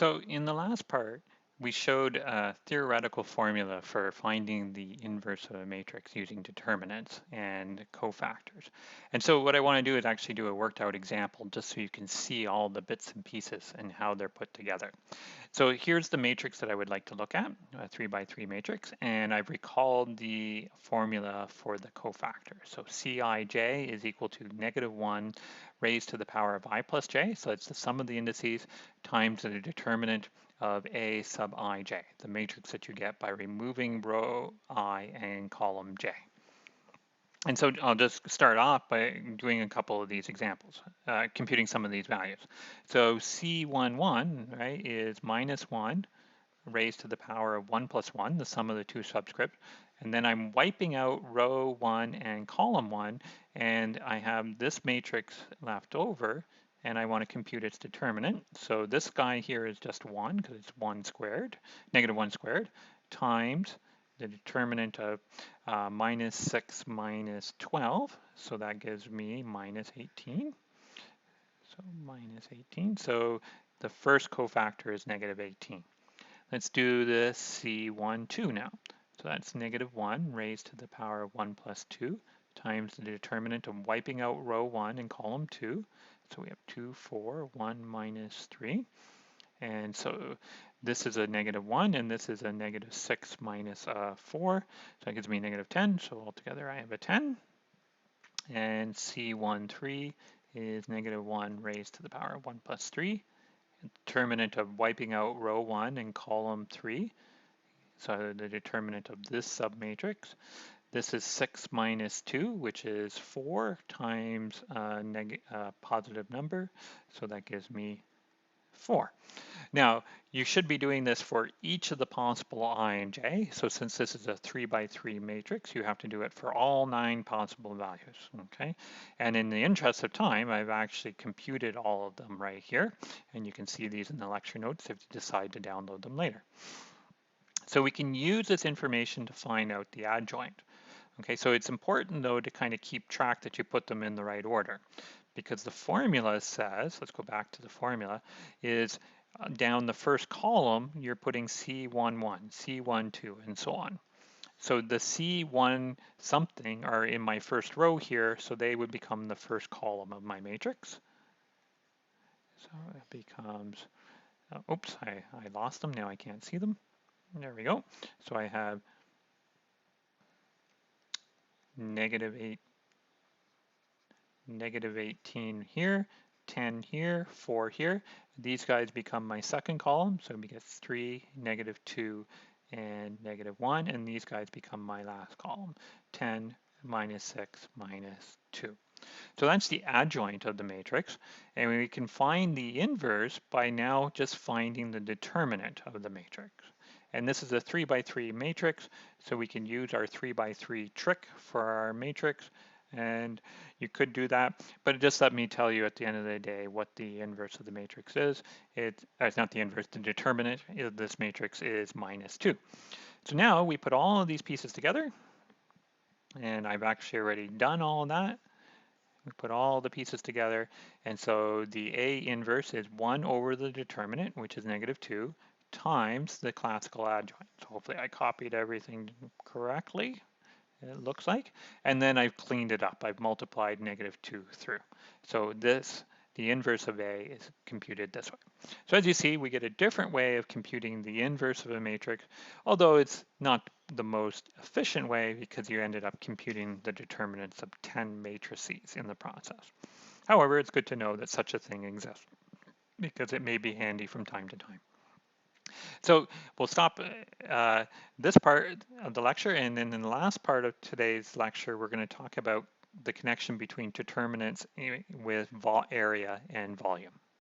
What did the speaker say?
So in the last part, we showed a theoretical formula for finding the inverse of a matrix using determinants and cofactors. And so what I want to do is actually do a worked out example just so you can see all the bits and pieces and how they're put together. So here's the matrix that I would like to look at, a 3 by 3 matrix, and I've recalled the formula for the cofactor. So Cij is equal to -1 raised to the power of I plus j, so it's the sum of the indices times the determinant of A sub ij, the matrix that you get by removing row I and column j. And so I'll just start off by doing a couple of these examples, computing some of these values. So C11, right, is -1 raised to the power of 1 plus 1, the sum of the two subscripts. And then I'm wiping out row 1 and column 1, and I have this matrix left over, and I want to compute its determinant. So this guy here is just 1, because it's 1 squared, -1 squared, times the determinant of -6 minus 12, so that gives me -18. So -18, so the first cofactor is -18. Let's do the C12 now. So that's -1 raised to the power of 1 plus 2 times the determinant of wiping out row 1 and column 2. So we have 2, 4, 1 minus 3. And so this is a -1, and this is a -6 minus 4. So that gives me -10. So altogether I have a 10. And C13 is -1 raised to the power of 1 plus 3. Determinant of wiping out row 1 and column 3. So the determinant of this submatrix. This is 6 minus 2, which is 4 times a positive number. So that gives me 4. Now, you should be doing this for each of the possible I and j. So since this is a 3 by 3 matrix, you have to do it for all 9 possible values, okay? And in the interest of time, I've actually computed all of them right here. And you can see these in the lecture notes if you decide to download them later. So we can use this information to find out the adjoint. Okay, so it's important though to kind of keep track that you put them in the right order, because the formula says, let's go back to the formula, is down the first column, you're putting C11, C12, and so on. So the C1 something are in my first row here, so they would become the first column of my matrix. So it becomes, oops, I lost them, now I can't see them. There we go. So I have -8, -18 here, 10 here, 4 here. These guys become my second column, so we get 3, -2, and -1, and these guys become my last column, 10, -6, -2. So that's the adjoint of the matrix, and we can find the inverse by now just finding the determinant of the matrix. And this is a 3 by 3 matrix, so we can use our 3 by 3 trick for our matrix, and you could do that, but just let me tell you at the end of the day what the inverse of the matrix is. It's not the inverse, the determinant of this matrix is -2. So now we put all of these pieces together, and I've actually already done all of that. We put all the pieces together, and so the A inverse is 1 over the determinant, which is -2, times the classical adjoint. So hopefully I copied everything correctly, it looks like. And then I've cleaned it up. I've multiplied -2 through. So this, the inverse of A, is computed this way. So as you see, we get a different way of computing the inverse of a matrix, although it's not the most efficient way because you ended up computing the determinants of 10 matrices in the process. However, it's good to know that such a thing exists because it may be handy from time to time. So we'll stop this part of the lecture, and then in the last part of today's lecture, we're going to talk about the connection between determinants with area and volume.